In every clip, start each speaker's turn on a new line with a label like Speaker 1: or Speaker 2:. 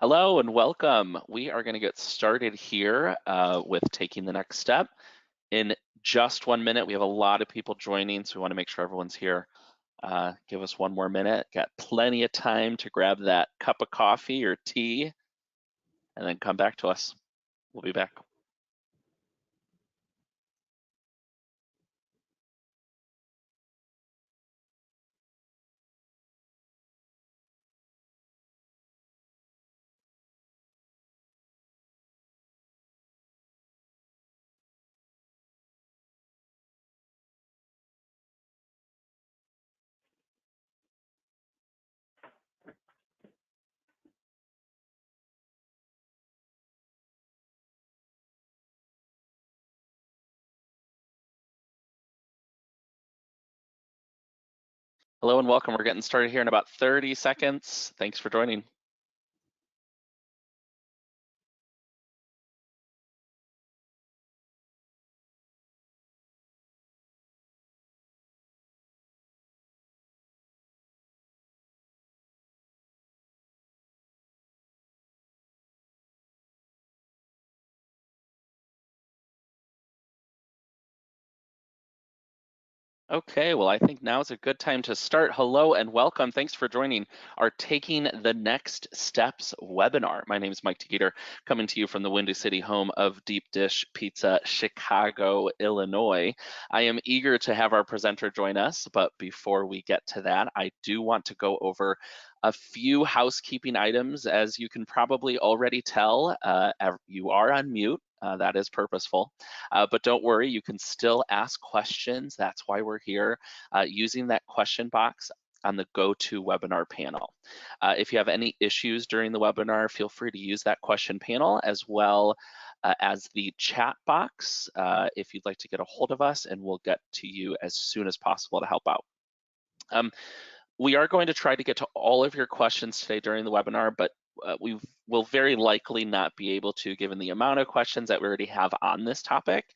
Speaker 1: Hello and welcome. We are going to get started here with taking the next step in just 1 minute. We have a lot of people joining, so we want to make sure everyone's here. Give us 1 more minute. Got plenty of time to grab that cup of coffee or tea and then come back to us. We'll be back. Hello and welcome. We're getting started here in about 30 seconds. Thanks for joining. Okay, well, I think now is a good time to start. Hello and welcome. Thanks for joining our Taking the Next Steps webinar. My name is Mike Tegeter, coming to you from the Windy City home of Deep Dish Pizza, Chicago, Illinois. I am eager to have our presenter join us, but before we get to that, I do want to go over a few housekeeping items. As you can probably already tell, you are on mute. That is purposeful. But don't worry, you can still ask questions. That's why we're here using that question box on the GoToWebinar panel. If you have any issues during the webinar, feel free to use that question panel as well as the chat box if you'd like to get a hold of us, and we'll get to you as soon as possible to help out. We are going to try to get to all of your questions today during the webinar, but we will very likely not be able to, given the amount of questions that we already have on this topic.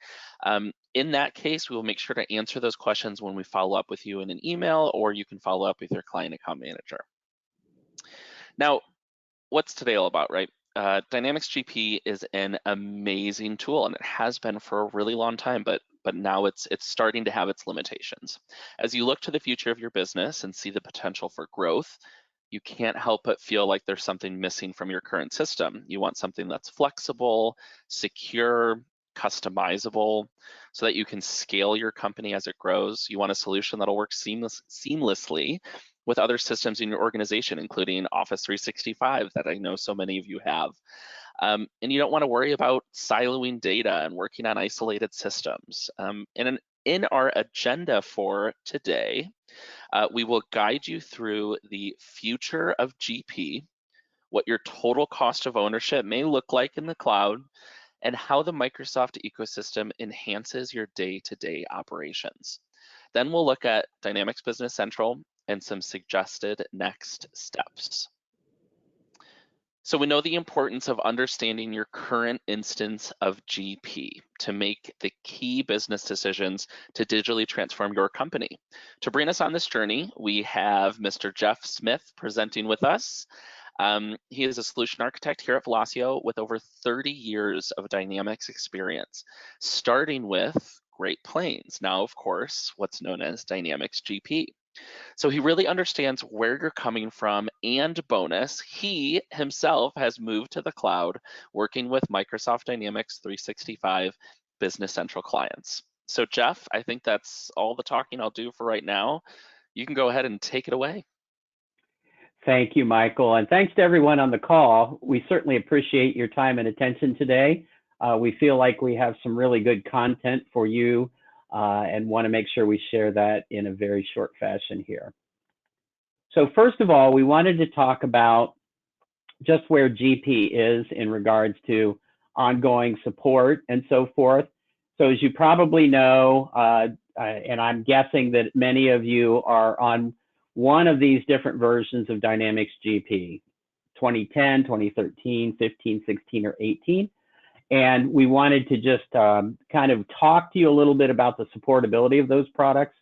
Speaker 1: In that case, we will make sure to answer those questions when we follow up with you in an email, or you can follow up with your client account manager. Now, what's today all about, right? Dynamics GP is an amazing tool, and it has been for a really long time, but now it's starting to have its limitations. As you look to the future of your business and see the potential for growth, you can't help but feel like there's something missing from your current system. You want something that's flexible, secure, customizable, so that you can scale your company as it grows. You want a solution that'll work seamlessly with other systems in your organization, including Office 365 that I know so many of you have. And you don't want to worry about siloing data and working on isolated systems. In our agenda for today, we will guide you through the future of GP, what your total cost of ownership may look like in the cloud, and how the Microsoft ecosystem enhances your day-to-day operations. Then we'll look at Dynamics Business Central and some suggested next steps. So we know the importance of understanding your current instance of GP to make the key business decisions to digitally transform your company. To bring us on this journey, we have Mr. Jeff Smith presenting with us. He is a solution architect here at Velocio with over 30 years of Dynamics experience, starting with Great Plains, now of course, what's known as Dynamics GP. So he really understands where you're coming from, and bonus, he himself has moved to the cloud working with Microsoft Dynamics 365 Business Central clients. So Jeff, I think that's all the talking I'll do for right now. You can go ahead and take it away.
Speaker 2: Thank you, Michael, and thanks to everyone on the call. We certainly appreciate your time and attention today. We feel like we have some really good content for you and want to make sure we share that in a very short fashion here. So first of all, we wanted to talk about just where GP is in regards to ongoing support and so forth. So as you probably know, and I'm guessing that many of you are on one of these different versions of Dynamics GP, 2010, 2013, 15, 16, or 18. And we wanted to just kind of talk to you a little bit about the supportability of those products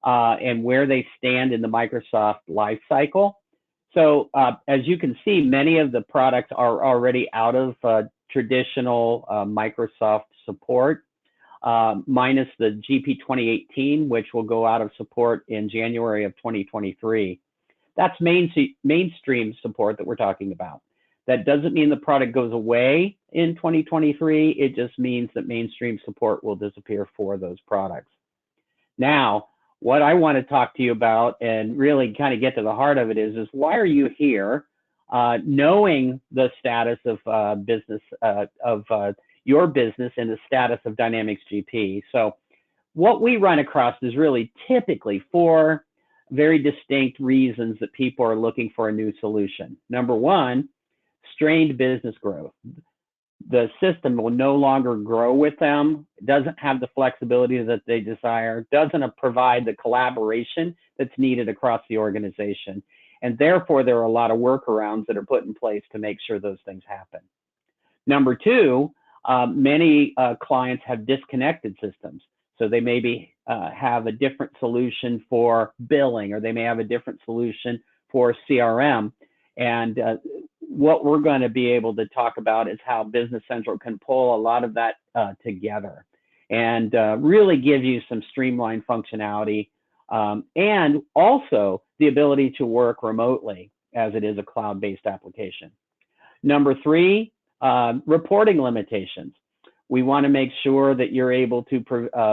Speaker 2: and where they stand in the Microsoft lifecycle. So as you can see, many of the products are already out of traditional Microsoft support, minus the GP 2018, which will go out of support in January of 2023. That's mainstream support that we're talking about. That doesn't mean the product goes away in 2023. It just means that mainstream support will disappear for those products. Now, what I want to talk to you about and really kind of get to the heart of it is why are you here? Knowing the status of your business and the status of Dynamics GP. So what we run across is really typically four very distinct reasons that people are looking for a new solution. Number one, strained business growth. The system will no longer grow with them, doesn't have the flexibility that they desire, doesn't provide the collaboration that's needed across the organization. And therefore, there are a lot of workarounds that are put in place to make sure those things happen. Number two, many clients have disconnected systems. So they maybe have a different solution for billing, or they may have a different solution for CRM. And what we're going to be able to talk about is how Business Central can pull a lot of that together and really give you some streamlined functionality and also the ability to work remotely as it is a cloud-based application. Number three, reporting limitations. We want to make sure that you're able to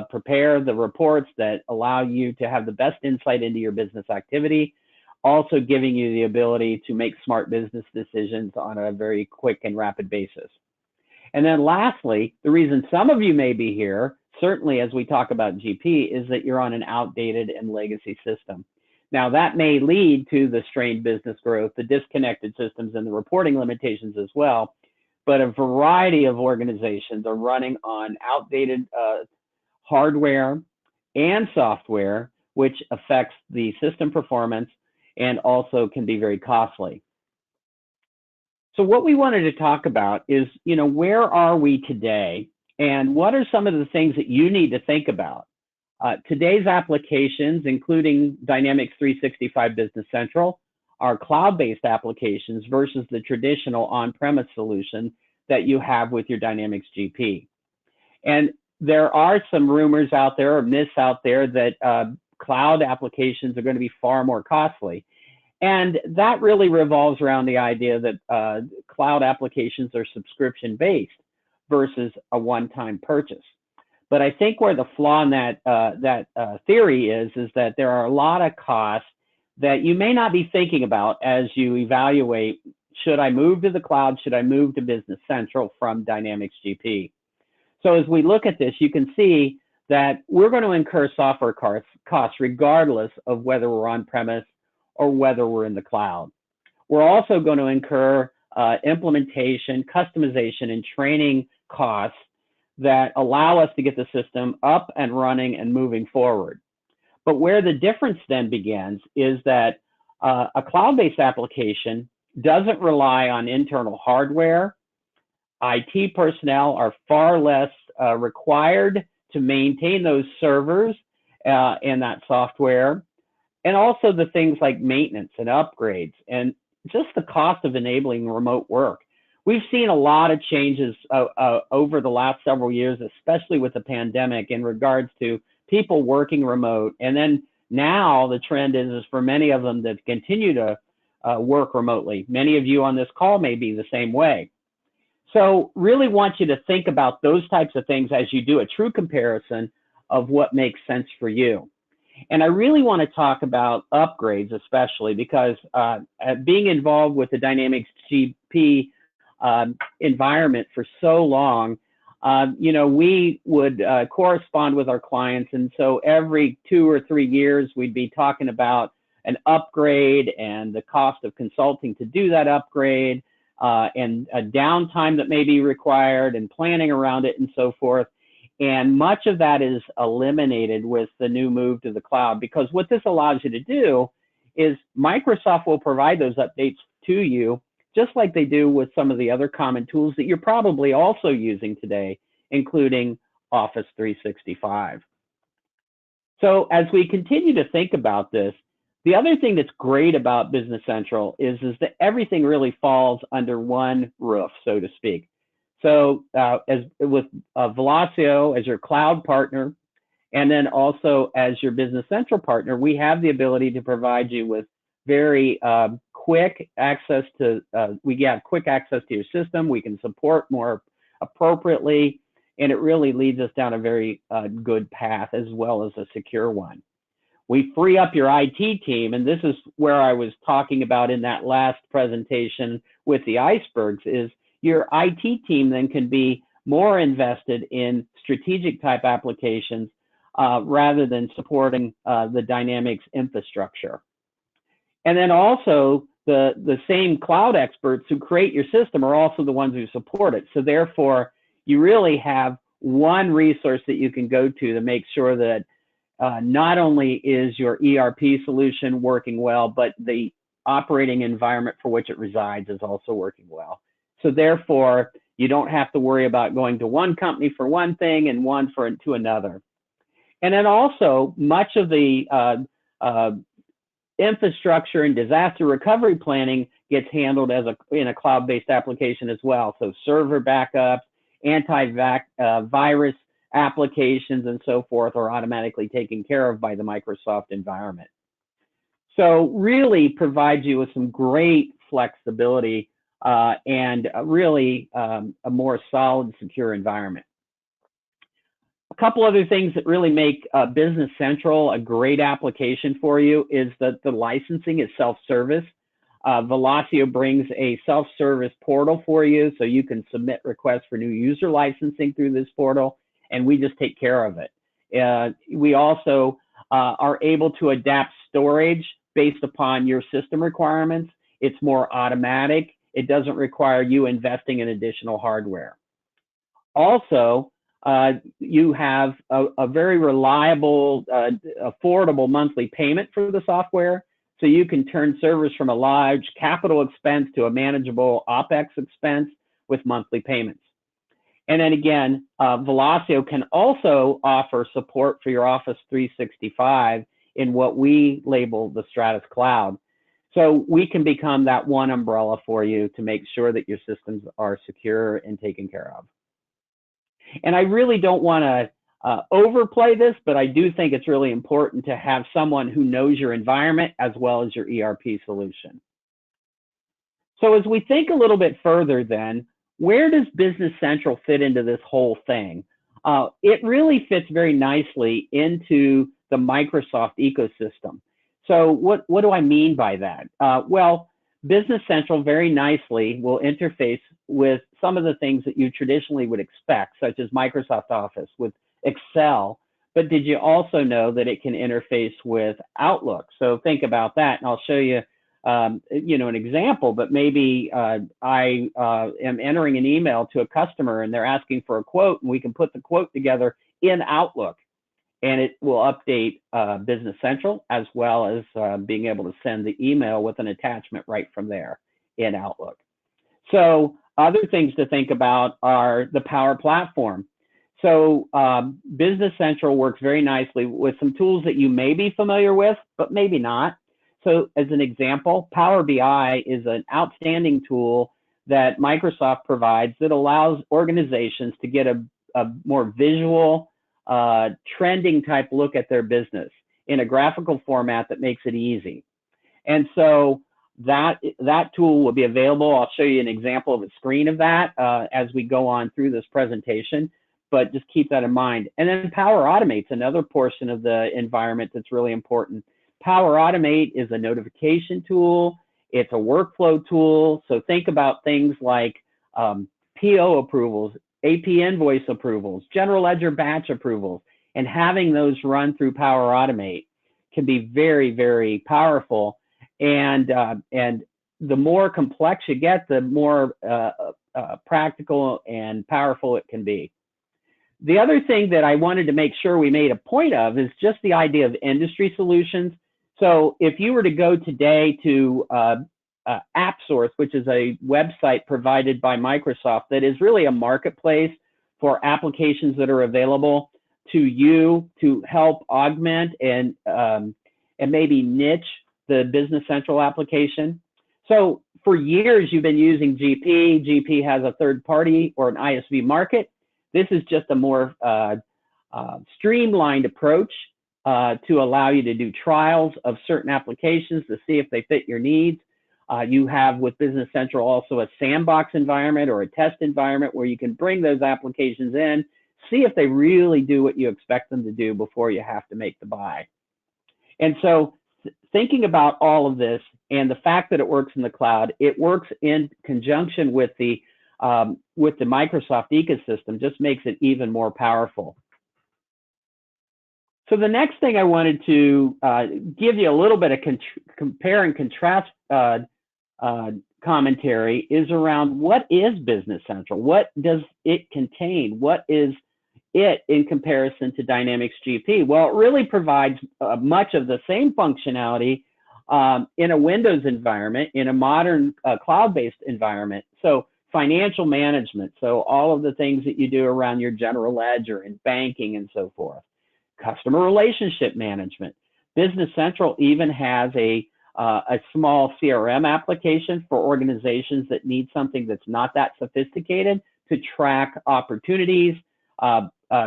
Speaker 2: prepare the reports that allow you to have the best insight into your business activity, also giving you the ability to make smart business decisions on a very quick and rapid basis. And then lastly, the reason some of you may be here, certainly as we talk about GP, is that you're on an outdated and legacy system. Now that may lead to the strained business growth, the disconnected systems, and the reporting limitations as well. But a variety of organizations are running on outdated hardware and software, which affects the system performance and also can be very costly. So what we wanted to talk about is, where are we today and what are some of the things that you need to think about? Today's applications, including Dynamics 365 Business Central, are cloud-based applications versus the traditional on-premise solution that you have with your Dynamics GP. And there are some rumors out there or myths out there that cloud applications are going to be far more costly. And that really revolves around the idea that cloud applications are subscription-based versus a one-time purchase. But I think where the flaw in that theory is that there are a lot of costs that you may not be thinking about as you evaluate, should I move to the cloud? Should I move to Business Central from Dynamics GP? So as we look at this, you can see that we're going to incur software costs regardless of whether we're on-premise or whether we're in the cloud. We're also going to incur implementation, customization, and training costs that allow us to get the system up and running and moving forward. But where the difference then begins is that a cloud-based application doesn't rely on internal hardware. IT personnel are far less required to maintain those servers and that software, and also the things like maintenance and upgrades and just the cost of enabling remote work. We've seen a lot of changes over the last several years, especially with the pandemic, in regards to people working remote. And then now the trend is for many of them to continue to work remotely. Many of you on this call may be the same way. So really want you to think about those types of things as you do a true comparison of what makes sense for you. And I really want to talk about upgrades, especially because being involved with the Dynamics GP environment for so long, we would correspond with our clients. And so every 2 or 3 years, we'd be talking about an upgrade and the cost of consulting to do that upgrade and a downtime that may be required and planning around it and so forth. And much of that is eliminated with the new move to the cloud, because what this allows you to do is Microsoft will provide those updates to you, just like they do with some of the other common tools that you're probably also using today, including Office 365. So as we continue to think about this, The other thing that's great about Business Central is that everything really falls under one roof, so to speak. So as with Velocio as your cloud partner, and then also as your Business Central partner, we have the ability to provide you with very quick access to, we have quick access to your system. We can support more appropriately, and it really leads us down a very good path as well as a secure one. We free up your IT team, and this is where I was talking about in that last presentation with the icebergs, is your IT team then can be more invested in strategic type applications rather than supporting the Dynamics infrastructure. And then also the same cloud experts who create your system are also the ones who support it. So therefore, you really have one resource that you can go to make sure that not only is your ERP solution working well, but the operating environment for which it resides is also working well. So therefore, you don't have to worry about going to one company for one thing and one to another. And then also, much of the infrastructure and disaster recovery planning gets handled in a cloud-based application as well. So server backups, antivirus applications, and so forth are automatically taken care of by the Microsoft environment. So really provides you with some great flexibility and really a more solid, secure environment. A couple other things that really make Business Central a great application for you is that the licensing is self-service. Velocio brings a self-service portal for you, so you can submit requests for new user licensing through this portal, and we just take care of it. We also are able to adapt storage based upon your system requirements. It's more automatic. It doesn't require you investing in additional hardware. Also, you have a very reliable, affordable monthly payment for the software. So you can turn servers from a large capital expense to a manageable OpEx expense with monthly payments. And then again, Velocio can also offer support for your Office 365 in what we label the Stratus Cloud. So we can become that one umbrella for you to make sure that your systems are secure and taken care of. And I really don't want to overplay this, but I do think it's really important to have someone who knows your environment as well as your ERP solution. So as we think a little bit further then, where does Business Central fit into this whole thing? It really fits very nicely into the Microsoft ecosystem. So what do I mean by that? Well, Business Central very nicely will interface with some of the things that you traditionally would expect, such as Microsoft Office with Excel. But did you also know that it can interface with Outlook? So think about that, and I'll show you, an example. But maybe I am entering an email to a customer, and they're asking for a quote, and we can put the quote together in Outlook, and it will update Business Central as well as being able to send the email with an attachment right from there in Outlook. So other things to think about are the Power Platform. So Business Central works very nicely with some tools that you may be familiar with, but maybe not. So as an example, Power BI is an outstanding tool that Microsoft provides that allows organizations to get a more visual, trending type look at their business in a graphical format that makes it easy. And so that tool will be available. I'll show you an example of a screen of that as we go on through this presentation, but just keep that in mind. And then Power Automate's another portion of the environment that's really important. Power Automate is a notification tool. It's a workflow tool. So think about things like PO approvals, AP invoice approvals, general ledger batch approvals, and having those run through Power Automate can be very, very powerful. And the more complex you get, the more practical and powerful it can be. The other thing that I wanted to make sure we made a point of is just the idea of industry solutions. So if you were to go today to AppSource, which is a website provided by Microsoft that is really a marketplace for applications that are available to you to help augment and maybe niche the Business Central application. So for years, you've been using GP. GP has a third party or an ISV market. This is just a more streamlined approach to allow you to do trials of certain applications to see if they fit your needs. You have with Business Central also a sandbox environment or a test environment where you can bring those applications in, see if they really do what you expect them to do before you have to make the buy. And so thinking about all of this and the fact that it works in the cloud, it works in conjunction with the Microsoft ecosystem, just makes it even more powerful. So the next thing I wanted to give you a little bit of compare and contrast commentary is around what is Business Central? What does it contain? What is it in comparison to Dynamics GP? Well, it really provides much of the same functionality in a Windows environment, in a modern cloud-based environment. So financial management, so all of the things that you do around your general ledger and banking and so forth. Customer relationship management. Business Central even has a small CRM application for organizations that need something that's not that sophisticated to track opportunities,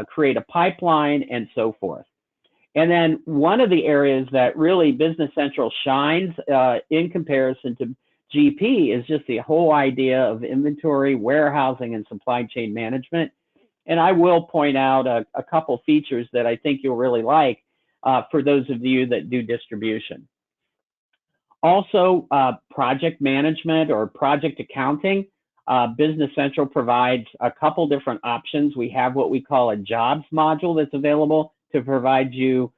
Speaker 2: create a pipeline, and so forth. And then one of the areas that really Business Central shines in comparison to GP is just the whole idea of inventory, warehousing, and supply chain management. And I will point out a couple features that I think you'll really like for those of you that do distribution. Also, project management or project accounting. Business Central provides a couple different options. We have what we call a jobs module that's available to provide you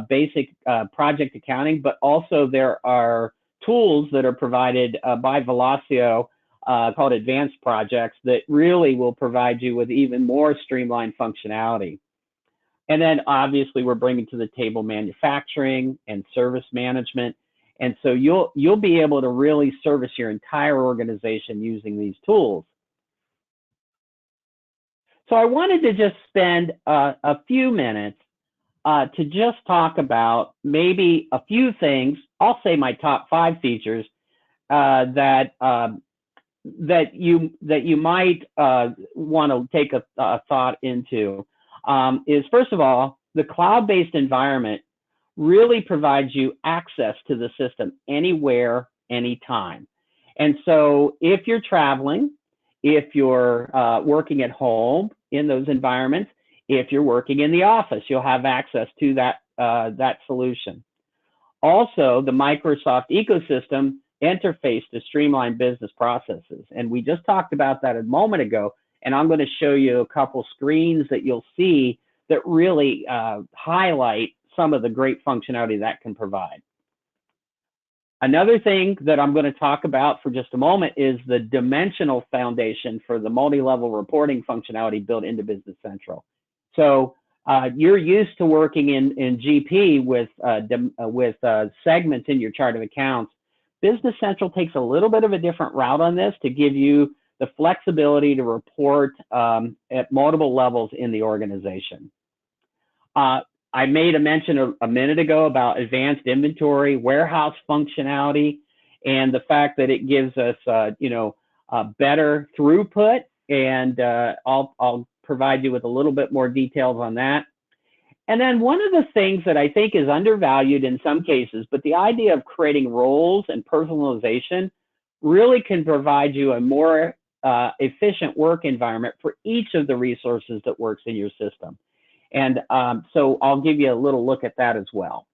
Speaker 2: basic project accounting, but also there are tools that are provided by Velocio called advanced projects that really will provide you with even more streamlined functionality. And then obviously we're bringing to the table manufacturing and service management. And so you'll be able to really service your entire organization using these tools. So I wanted to just spend a few minutes to just talk about maybe a few things. I'll say my top 5 features that you might want to take a thought into. Is first of all, the cloud-based environment really provides you access to the system anywhere, anytime. And so if you're traveling, if you're working at home in those environments, if you're working in the office, you'll have access to that solution. Also, the Microsoft ecosystem interface to streamline business processes. And we just talked about that a moment ago, and I'm going to show you a couple screens that you'll see that really highlight some of the great functionality that can provide. Another thing that I'm going to talk about for just a moment is the dimensional foundation for the multi-level reporting functionality built into Business Central. So you're used to working in GP with segments in your chart of accounts. Business Central takes a little bit of a different route on this to give you the flexibility to report at multiple levels in the organization. I made a mention a minute ago about advanced inventory, warehouse functionality, and the fact that it gives us, better throughput. And I'll provide you with a little bit more details on that. And then one of the things that I think is undervalued in some cases, but the idea of creating roles and personalization really can provide you a more efficient work environment for each of the resources that works in your system. And so I'll give you a little look at that as well.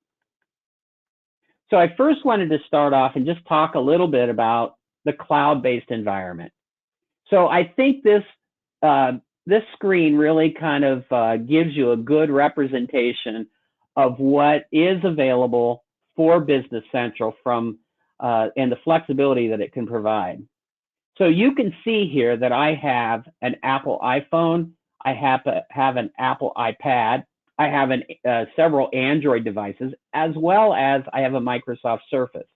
Speaker 2: So I first wanted to start off and just talk a little bit about the cloud-based environment. So I think this screen really kind of gives you a good representation of what is available for Business Central from and the flexibility that it can provide. So you can see here that I have an Apple iPhone, I have an Apple iPad, I have several Android devices, as well as I have a Microsoft Surface.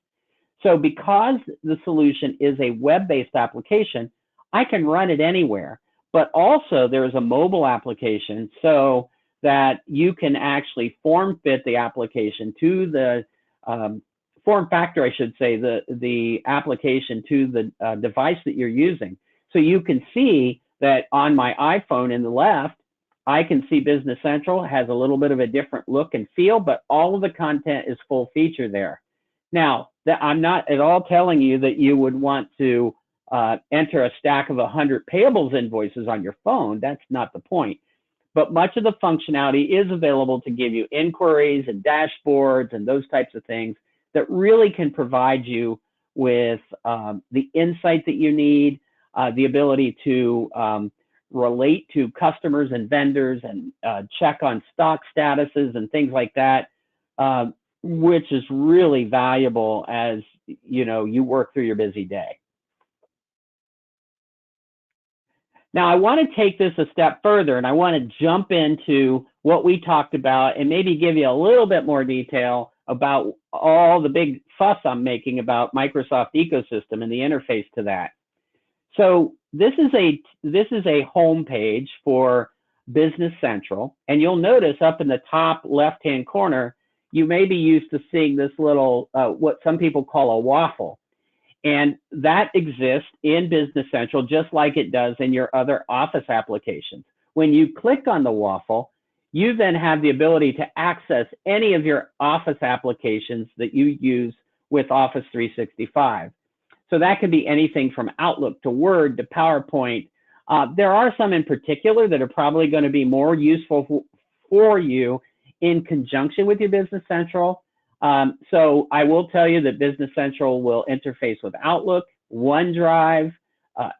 Speaker 2: So because the solution is a web-based application, I can run it anywhere. But also there's a mobile application so that you can actually form fit the application to the form factor, I should say, the application to the device that you're using. So you can see that on my iPhone in the left, I can see Business Central has a little bit of a different look and feel, but all of the content is full feature there. Now, I'm not at all telling you that you would want to enter a stack of 100 payables invoices on your phone. That's not the point. But much of the functionality is available to give you inquiries and dashboards and those types of things that really can provide you with the insight that you need, the ability to relate to customers and vendors and check on stock statuses and things like that, which is really valuable as you work through your busy day. Now, I want to take this a step further, and I want to jump into what we talked about and maybe give you a little bit more detail about all the big fuss I'm making about Microsoft ecosystem and the interface to that. So this is a home page for Business Central, and you'll notice up in the top left-hand corner, you may be used to seeing this little, what some people call a waffle. And that exists in Business Central just like it does in your other Office applications. When you click on the waffle, you then have the ability to access any of your Office applications that you use with Office 365. So that can be anything from Outlook to Word to PowerPoint. There are some in particular that are probably going to be more useful for you in conjunction with your Business Central. So I will tell you that Business Central will interface with Outlook, OneDrive,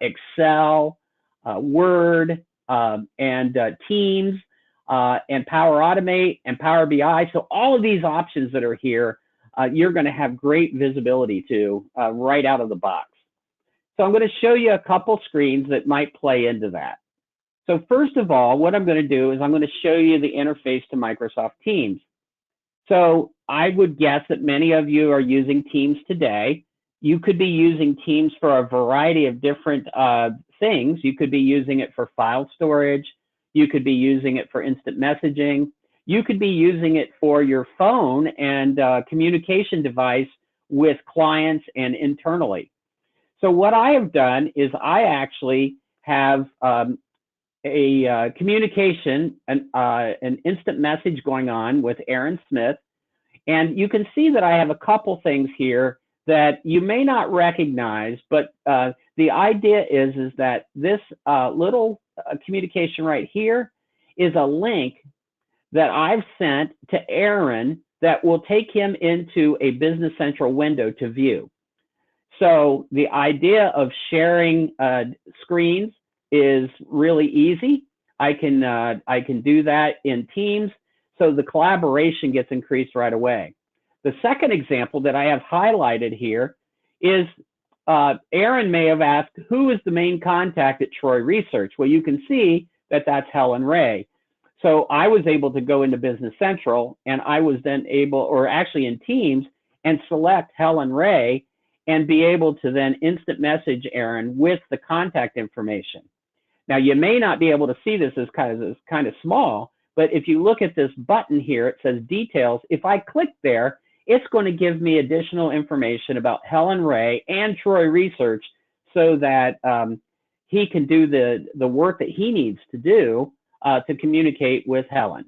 Speaker 2: Excel, Word, and Teams, and Power Automate and Power BI. So all of these options that are here, you're going to have great visibility to right out of the box. So I'm going to show you a couple screens that might play into that. So first of all, what I'm going to do is I'm going to show you the interface to Microsoft Teams. So I would guess that many of you are using Teams today. You could be using Teams for a variety of different things. You could be using it for file storage. You could be using it for instant messaging. You could be using it for your phone and communication device with clients and internally. So what I have done is I actually have a communication, an instant message going on with Aaron Smith. And you can see that I have a couple things here that you may not recognize, but the idea is that this little communication right here is a link that I've sent to Aaron that will take him into a Business Central window to view. So the idea of sharing screens is really easy. I can do that in Teams, so the collaboration gets increased right away. The second example that I have highlighted here is Aaron may have asked, who is the main contact at Troy Research? Well, you can see that that's Helen Ray. So I was able to go into Business Central, and I was then able, or actually in Teams, and select Helen Ray and be able to then instant message Aaron with the contact information. Now, you may not be able to see this as kind of small, but if you look at this button here, it says details. If I click there, it's going to give me additional information about Helen Ray and Troy Research so that he can do the work that he needs to do to communicate with Helen.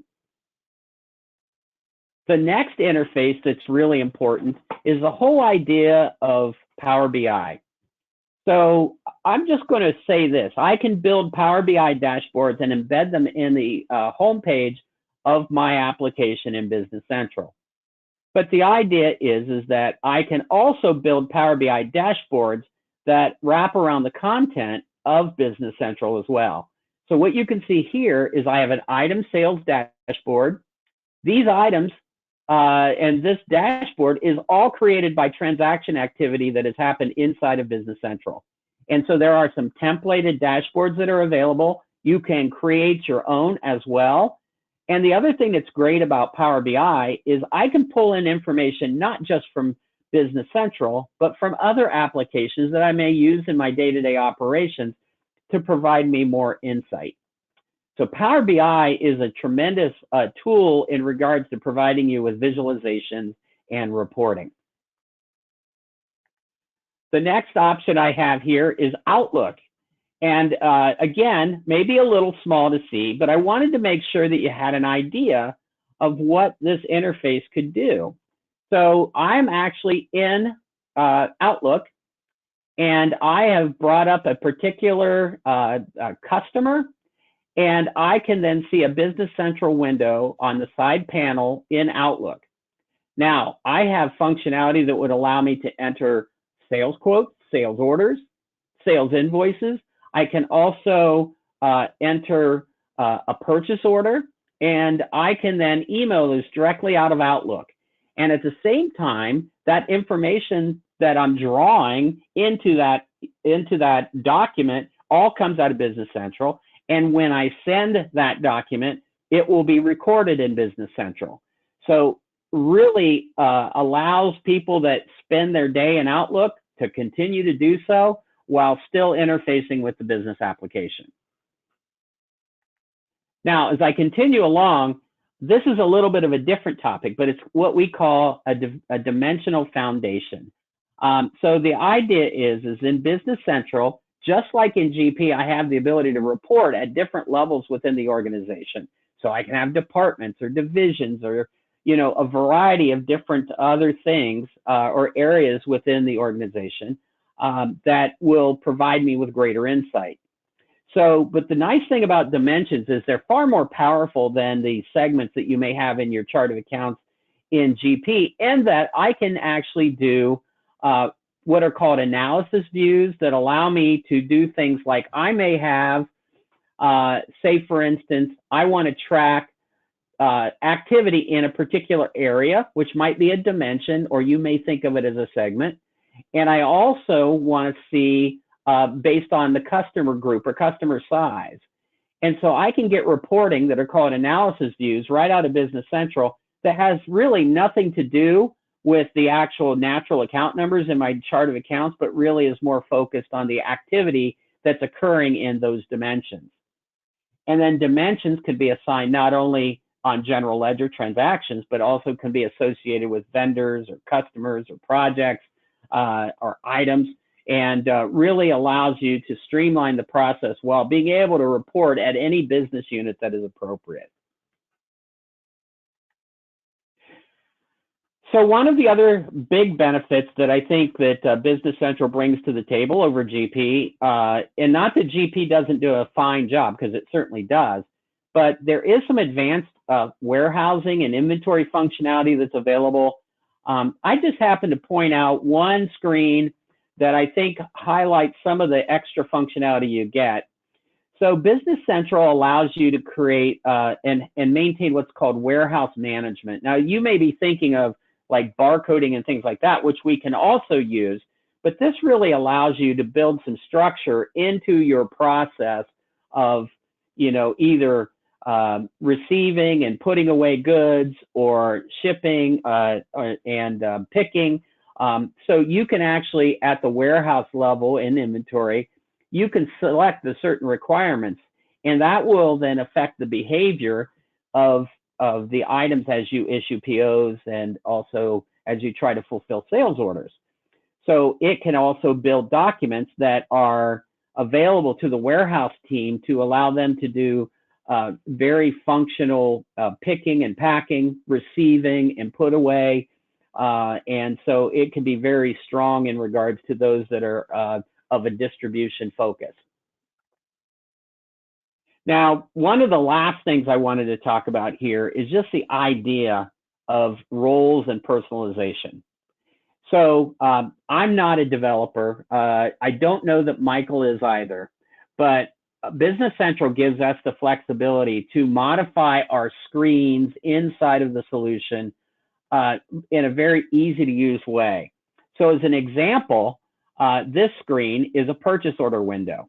Speaker 2: The next interface that's really important is the whole idea of Power BI. So I'm just going to say this. I can build Power BI dashboards and embed them in the homepage of my application in Business Central. But the idea is that I can also build Power BI dashboards that wrap around the content of Business Central as well. So what you can see here is I have an item sales dashboard. These items and this dashboard is all created by transaction activity that has happened inside of Business Central. And so there are some templated dashboards that are available. You can create your own as well. And the other thing that's great about Power BI is I can pull in information not just from Business Central, but from other applications that I may use in my day-to-day operations to provide me more insight. So Power BI is a tremendous tool in regards to providing you with visualizations and reporting. The next option I have here is Outlook. And again, maybe a little small to see, but I wanted to make sure that you had an idea of what this interface could do. So I'm actually in Outlook, and I have brought up a particular customer, and I can then see a Business Central window on the side panel in Outlook. Now, I have functionality that would allow me to enter sales quotes, sales orders, sales invoices. I can also enter a purchase order, and I can then email this directly out of Outlook. And at the same time, that information that I'm drawing into that document all comes out of Business Central. And when I send that document, it will be recorded in Business Central. So really allows people that spend their day in Outlook to continue to do so while still interfacing with the business application. Now, as I continue along, this is a little bit of a different topic, but it's what we call a dimensional foundation. So the idea is in Business Central, just like in GP, I have the ability to report at different levels within the organization. So I can have departments or divisions or a variety of different other things or areas within the organization that will provide me with greater insight. So, but the nice thing about dimensions is they're far more powerful than the segments that you may have in your chart of accounts in GP, in that I can actually do what are called analysis views that allow me to do things like I may have, say, for instance, I want to track activity in a particular area, which might be a dimension, or you may think of it as a segment. And I also want to see based on the customer group or customer size. And so I can get reporting that are called analysis views right out of Business Central that has really nothing to do with the actual natural account numbers in my chart of accounts, but really is more focused on the activity that's occurring in those dimensions. And then dimensions could be assigned not only on general ledger transactions, but also can be associated with vendors or customers or projects or items, and really allows you to streamline the process while being able to report at any business unit that is appropriate. So one of the other big benefits that I think that Business Central brings to the table over GP, and not that GP doesn't do a fine job, because it certainly does, but there is some advanced warehousing and inventory functionality that's available. I just happen to point out one screen that I think highlights some of the extra functionality you get. So Business Central allows you to create and maintain what's called warehouse management. Now, you may be thinking of like barcoding and things like that, which we can also use, but this really allows you to build some structure into your process of, either receiving and putting away goods or shipping and picking. So you can actually, at the warehouse level in inventory, you can select the certain requirements, and that will then affect the behavior of the items as you issue POs and also as you try to fulfill sales orders. So it can also build documents that are available to the warehouse team to allow them to do very functional picking and packing, receiving and put away. And so it can be very strong in regards to those that are of a distribution focus. Now, one of the last things I wanted to talk about here is just the idea of roles and personalization. So I'm not a developer. I don't know that Michael is either, but Business Central gives us the flexibility to modify our screens inside of the solution in a very easy to use way. So as an example, this screen is a purchase order window.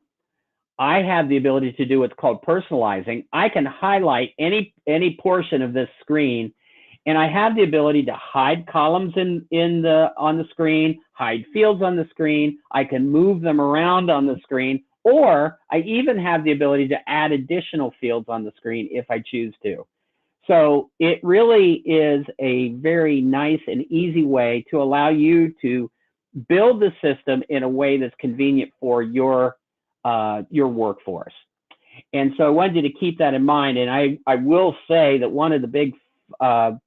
Speaker 2: I have the ability to do what's called personalizing. I can highlight any portion of this screen, and I have the ability to hide columns on the screen, hide fields on the screen. I can move them around on the screen, or I even have the ability to add additional fields on the screen if I choose to. So it really is a very nice and easy way to allow you to build the system in a way that's convenient for your workforce. And so I wanted you to keep that in mind. And I will say that one of the big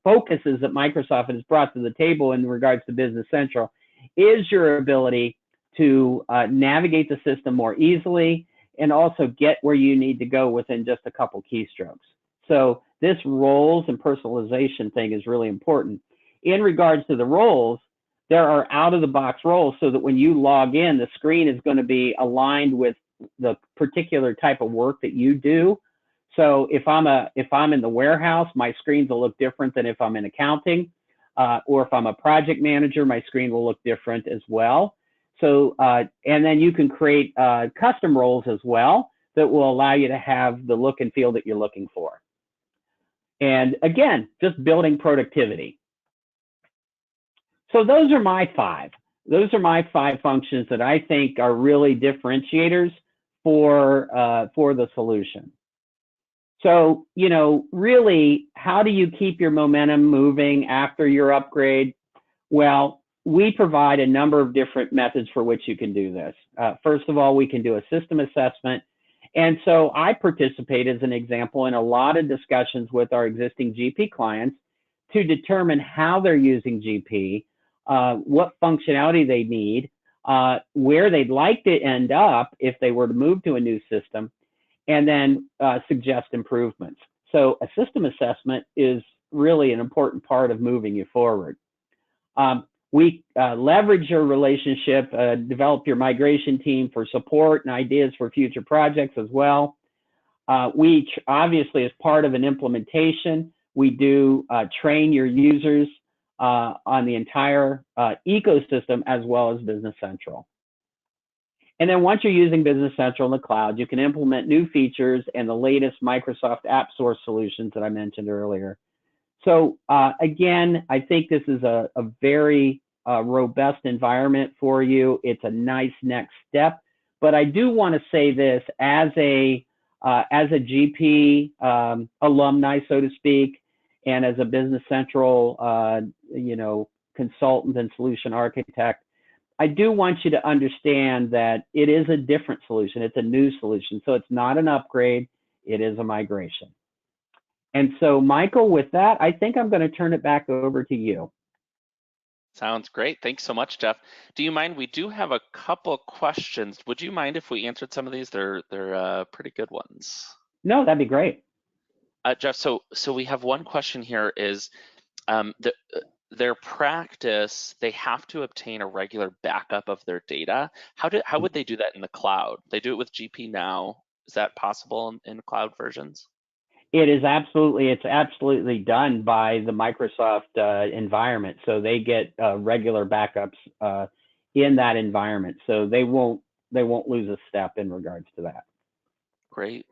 Speaker 2: focuses that Microsoft has brought to the table in regards to Business Central is your ability to navigate the system more easily and also get where you need to go within just a couple keystrokes. So this roles and personalization thing is really important. In regards to the roles, there are out-of-the-box roles so that when you log in, the screen is going to be aligned with the particular type of work that you do. So if I'm in the warehouse, my screens will look different than if I'm in accounting, or if I'm a project manager, my screen will look different as well. So and then you can create custom roles as well that will allow you to have the look and feel that you're looking for. And again, just building productivity. So those are my five. Those are my five functions that I think are really differentiators for the solution. So, you know, really, how do you keep your momentum moving after your upgrade? Well, we provide a number of different methods for which you can do this. First of all, we can do a system assessment. And so I participate as an example in a lot of discussions with our existing GP clients to determine how they're using GP, what functionality they need, where they'd like to end up if they were to move to a new system, and then suggest improvements. So a system assessment is really an important part of moving you forward. We leverage your relationship, develop your migration team for support and ideas for future projects as well. We obviously, as part of an implementation, we do train your users on the entire ecosystem as well as Business Central. And then once you're using Business Central in the cloud, you can implement new features and the latest Microsoft App Source solutions that I mentioned earlier. So again, I think this is a very robust environment for you. It's a nice next step. But I do want to say this as a GP alumni, so to speak, and as a Business Central, you know, consultant and solution architect, I do want you to understand that it is a different solution. It's a new solution. So it's not an upgrade. It is a migration. And so, Michael, with that, I think I'm going to turn it back over to you.
Speaker 1: Sounds great. Thanks so much, Jeff. Do you mind? We do have a couple questions. Would you mind if we answered some of these? They're pretty good ones.
Speaker 2: No, that'd be great.
Speaker 1: Jeff, so we have one question here is their practice, they have to obtain a regular backup of their data. How would they do that in the cloud? They do it with GP now. Is that possible in cloud versions?
Speaker 2: It's absolutely done by the Microsoft environment. So they get regular backups in that environment. So they won't lose a step in regards to that.
Speaker 1: Great.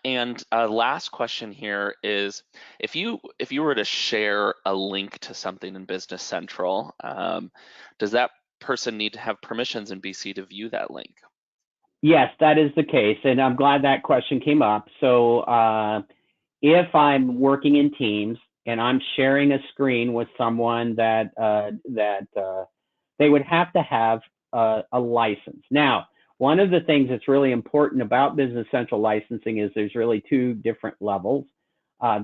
Speaker 1: And last question here is, if you were to share a link to something in Business Central, does that person need to have permissions in BC to view that link?
Speaker 2: Yes, that is the case, and I'm glad that question came up. So if I'm working in Teams and I'm sharing a screen with someone that they would have to have a license. Now, one of the things that's really important about Business Central licensing is there's really two different levels.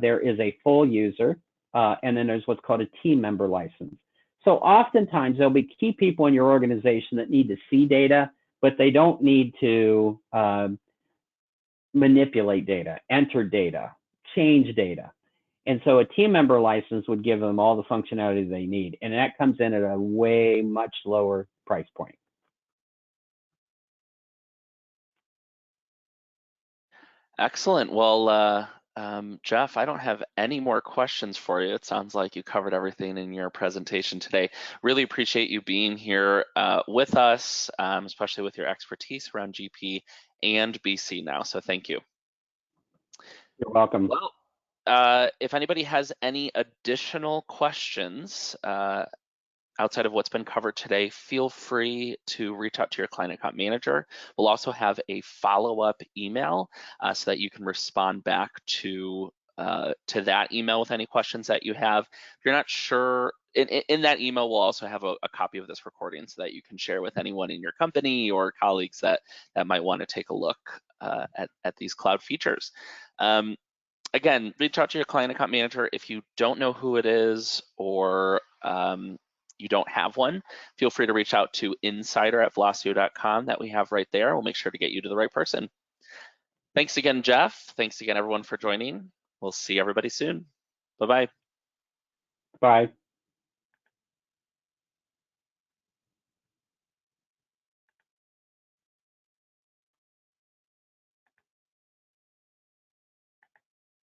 Speaker 2: There is a full user, and then there's what's called a team member license. So oftentimes there'll be key people in your organization that need to see data, but they don't need to manipulate data, enter data, change data. And so a team member license would give them all the functionality they need. And that comes in at a way much lower price point.
Speaker 1: Excellent. Well, Jeff, I don't have any more questions for you. It sounds like you covered everything in your presentation today. Really appreciate you being here with us, especially with your expertise around GP and BC now. So thank you.
Speaker 2: You're welcome.
Speaker 1: Well, if anybody has any additional questions outside of what's been covered today, feel free to reach out to your client account manager. We'll also have a follow-up email so that you can respond back to that email with any questions that you have. If you're not sure in that email, we'll also have a copy of this recording so that you can share with anyone in your company or colleagues that might want to take a look at these cloud features. Again, reach out to your client account manager. If you don't know who it is or you don't have one, feel free to reach out to insider@velocio.com that we have right there. We'll make sure to get you to the right person. Thanks again, Jeff. Thanks again, everyone, for joining. We'll see everybody soon. Bye-bye.
Speaker 2: Bye.